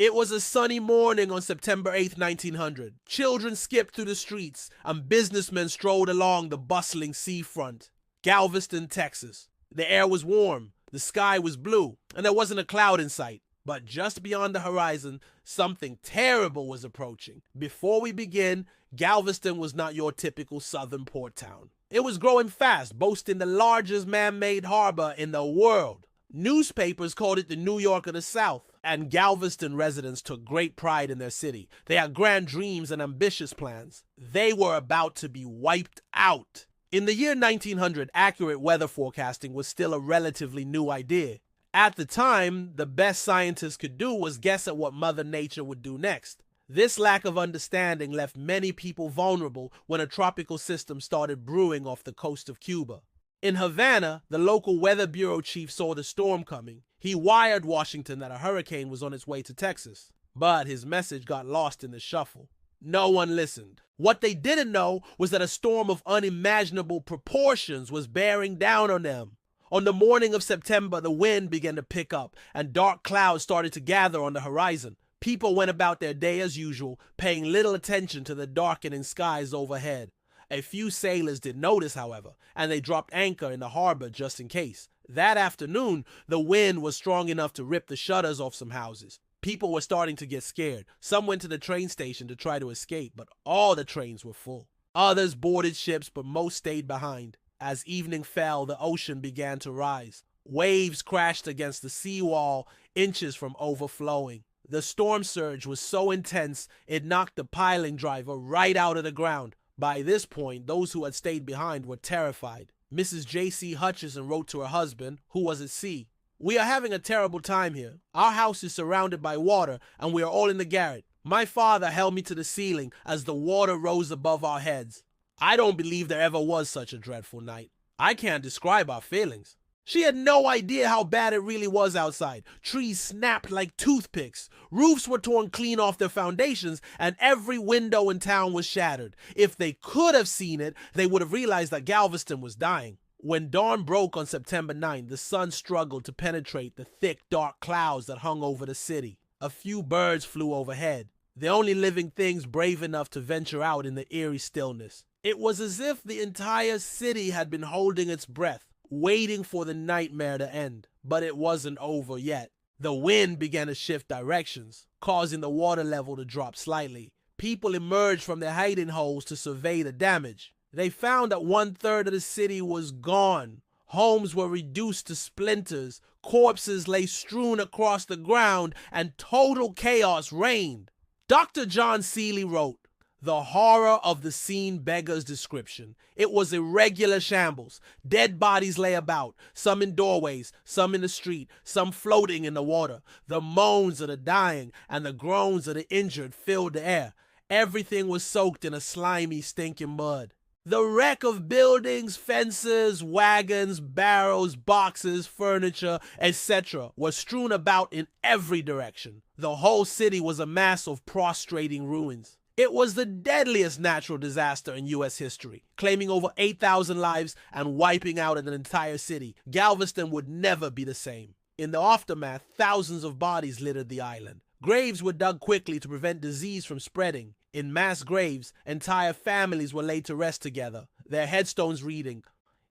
It was a sunny morning on September 8th, 1900. Children skipped through the streets and businessmen strolled along the bustling seafront. Galveston, Texas. The air was warm, the sky was blue, and there wasn't a cloud in sight. But just beyond the horizon, something terrible was approaching. Before we begin, Galveston was not your typical southern port town. It was growing fast, boasting the largest man-made harbor in the world. Newspapers called it the New York of the South, and Galveston residents took great pride in their city. They had grand dreams and ambitious plans. They were about to be wiped out. In the year 1900, accurate weather forecasting was still a relatively new idea. At the time, the best scientists could do was guess at what Mother Nature would do next. This lack of understanding left many people vulnerable when a tropical system started brewing off the coast of Cuba. In Havana, the local weather bureau chief saw the storm coming. He wired Washington that a hurricane was on its way to Texas. But his message got lost in the shuffle. No one listened. What they didn't know was that a storm of unimaginable proportions was bearing down on them. On the morning of September, the wind began to pick up, and dark clouds started to gather on the horizon. People went about their day as usual, paying little attention to the darkening skies overhead. A few sailors did notice, however, and they dropped anchor in the harbor just in case. That afternoon, the wind was strong enough to rip the shutters off some houses. People were starting to get scared. Some went to the train station to try to escape, but all the trains were full. Others boarded ships, but most stayed behind. As evening fell, the ocean began to rise. Waves crashed against the seawall, inches from overflowing. The storm surge was so intense, it knocked the piling driver right out of the ground. By this point, those who had stayed behind were terrified. Mrs. J.C. Hutchison wrote to her husband, who was at sea, "We are having a terrible time here. Our house is surrounded by water, and we are all in the garret. My father held me to the ceiling as the water rose above our heads. I don't believe there ever was such a dreadful night. I can't describe our feelings." She had no idea how bad it really was outside. Trees snapped like toothpicks. Roofs were torn clean off their foundations, and every window in town was shattered. If they could have seen it, they would have realized that Galveston was dying. When dawn broke on September 9th, the sun struggled to penetrate the thick, dark clouds that hung over the city. A few birds flew overhead, the only living things brave enough to venture out in the eerie stillness. It was as if the entire city had been holding its breath, waiting for the nightmare to end. But it wasn't over yet. The wind began to shift directions, causing the water level to drop slightly. People emerged from their hiding holes to survey the damage. They found that 1/3 of the city was gone. Homes were reduced to splinters, corpses lay strewn across the ground, and total chaos reigned. Dr. John Seeley wrote, "The horror of the scene beggars description. It was a regular shambles. Dead bodies lay about, some in doorways, some in the street, some floating in the water. The moans of the dying and the groans of the injured filled the air. Everything was soaked in a slimy, stinking mud. The wreck of buildings, fences, wagons, barrels, boxes, furniture, etc. was strewn about in every direction. The whole city was a mass of prostrating ruins. It was the deadliest natural disaster in U.S. history, claiming over 8,000 lives and wiping out an entire city. Galveston would never be the same. In the aftermath, thousands of bodies littered the island. Graves were dug quickly to prevent disease from spreading. In mass graves, entire families were laid to rest together, their headstones reading,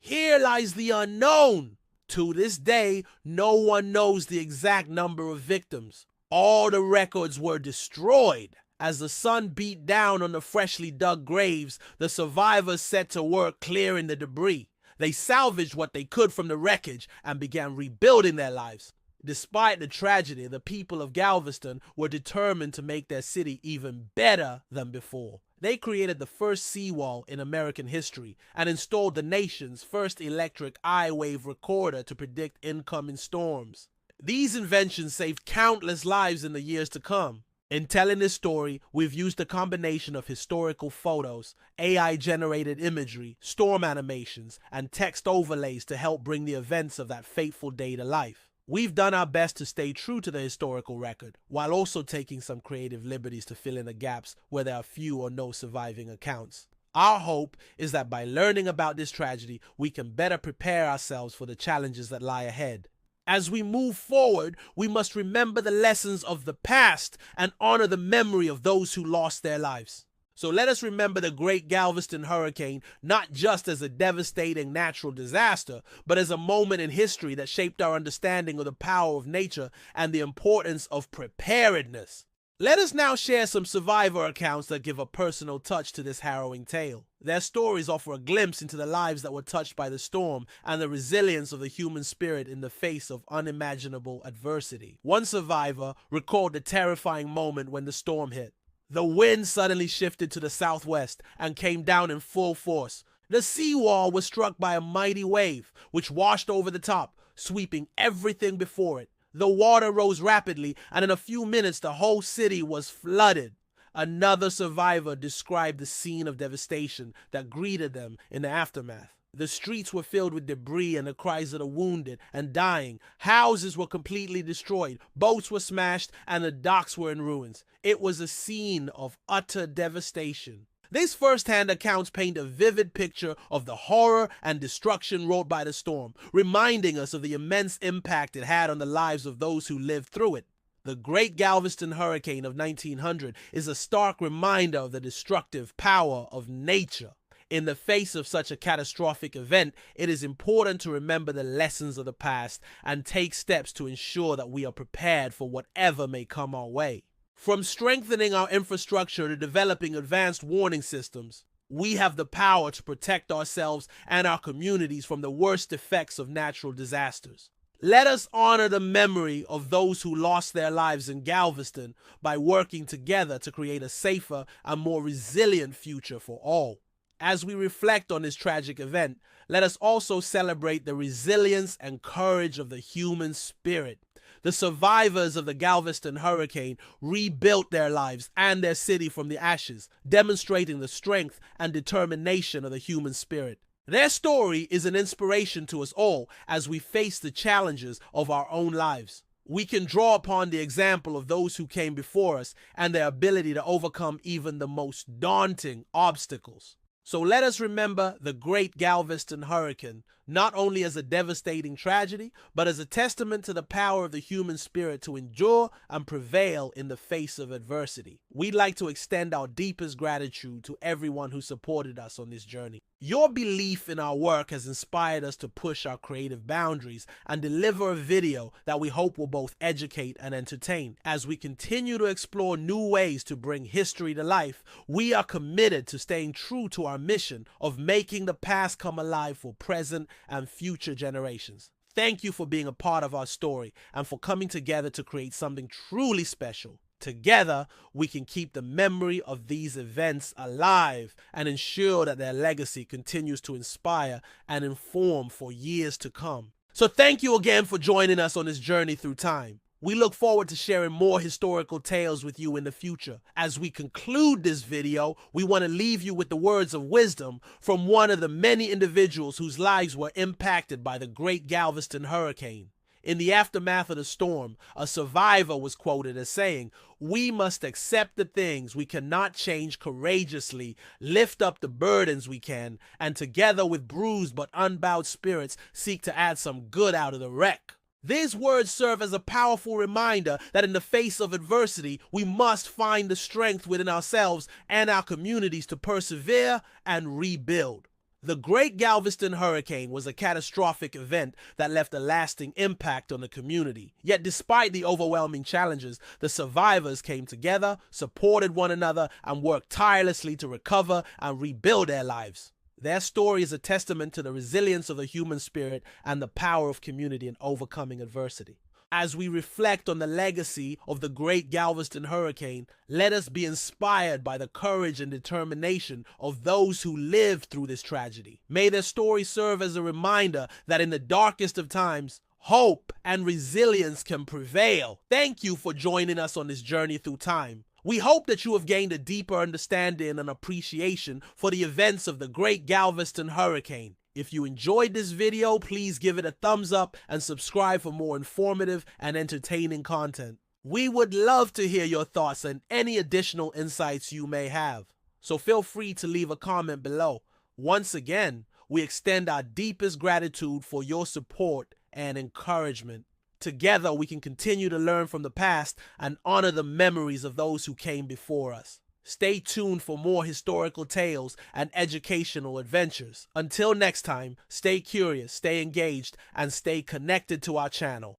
'Here lies the unknown.' To this day, no one knows the exact number of victims. All the records were destroyed. As the sun beat down on the freshly dug graves, the survivors set to work clearing the debris. They salvaged what they could from the wreckage and began rebuilding their lives. Despite the tragedy, the people of Galveston were determined to make their city even better than before. They created the first seawall in American history and installed the nation's first electric I-wave recorder to predict incoming storms. These inventions saved countless lives in the years to come. In telling this story, we've used a combination of historical photos, AI-generated imagery, storm animations, and text overlays to help bring the events of that fateful day to life. We've done our best to stay true to the historical record, while also taking some creative liberties to fill in the gaps where there are few or no surviving accounts. Our hope is that by learning about this tragedy, we can better prepare ourselves for the challenges that lie ahead. As we move forward, we must remember the lessons of the past and honor the memory of those who lost their lives. So let us remember the Great Galveston hurricane not just as a devastating natural disaster, but as a moment in history that shaped our understanding of the power of nature and the importance of preparedness. Let us now share some survivor accounts that give a personal touch to this harrowing tale. Their stories offer a glimpse into the lives that were touched by the storm and the resilience of the human spirit in the face of unimaginable adversity. One survivor recalled the terrifying moment when the storm hit. The wind suddenly shifted to the southwest and came down in full force. The seawall was struck by a mighty wave, which washed over the top, sweeping everything before it. The water rose rapidly, and in a few minutes the whole city was flooded. Another survivor described the scene of devastation that greeted them in the aftermath. The streets were filled with debris and the cries of the wounded and dying. Houses were completely destroyed, boats were smashed, and the docks were in ruins. It was a scene of utter devastation. These first-hand accounts paint a vivid picture of the horror and destruction wrought by the storm, reminding us of the immense impact it had on the lives of those who lived through it. The Great Galveston Hurricane of 1900 is a stark reminder of the destructive power of nature. In the face of such a catastrophic event, it is important to remember the lessons of the past and take steps to ensure that we are prepared for whatever may come our way. From strengthening our infrastructure to developing advanced warning systems, we have the power to protect ourselves and our communities from the worst effects of natural disasters. Let us honor the memory of those who lost their lives in Galveston by working together to create a safer and more resilient future for all. As we reflect on this tragic event, let us also celebrate the resilience and courage of the human spirit. The survivors of the Galveston hurricane rebuilt their lives and their city from the ashes, demonstrating the strength and determination of the human spirit. Their story is an inspiration to us all as we face the challenges of our own lives. We can draw upon the example of those who came before us and their ability to overcome even the most daunting obstacles. So let us remember the Great Galveston hurricane, not only as a devastating tragedy, but as a testament to the power of the human spirit to endure and prevail in the face of adversity. We'd like to extend our deepest gratitude to everyone who supported us on this journey. Your belief in our work has inspired us to push our creative boundaries and deliver a video that we hope will both educate and entertain. As we continue to explore new ways to bring history to life, we are committed to staying true to our mission of making the past come alive for present and future generations. Thank you for being a part of our story and for coming together to create something truly special. Together, we can keep the memory of these events alive and ensure that their legacy continues to inspire and inform for years to come. So thank you again for joining us on this journey through time. We look forward to sharing more historical tales with you in the future. As we conclude this video, we want to leave you with the words of wisdom from one of the many individuals whose lives were impacted by the Great Galveston hurricane. In the aftermath of the storm, a survivor was quoted as saying, "We must accept the things we cannot change courageously, lift up the burdens we can, and together with bruised but unbowed spirits seek to add some good out of the wreck." These words serve as a powerful reminder that in the face of adversity, we must find the strength within ourselves and our communities to persevere and rebuild. The Great Galveston hurricane was a catastrophic event that left a lasting impact on the community. Yet despite the overwhelming challenges, the survivors came together, supported one another, and worked tirelessly to recover and rebuild their lives. Their story is a testament to the resilience of the human spirit and the power of community in overcoming adversity. As we reflect on the legacy of the Great Galveston hurricane, let us be inspired by the courage and determination of those who lived through this tragedy. May their story serve as a reminder that in the darkest of times, hope and resilience can prevail. Thank you for joining us on this journey through time. We hope that you have gained a deeper understanding and appreciation for the events of the Great Galveston hurricane. If you enjoyed this video, please give it a thumbs up and subscribe for more informative and entertaining content. We would love to hear your thoughts and any additional insights you may have. So feel free to leave a comment below. Once again, we extend our deepest gratitude for your support and encouragement. Together, we can continue to learn from the past and honor the memories of those who came before us. Stay tuned for more historical tales and educational adventures. Until next time, stay curious, stay engaged, and stay connected to our channel.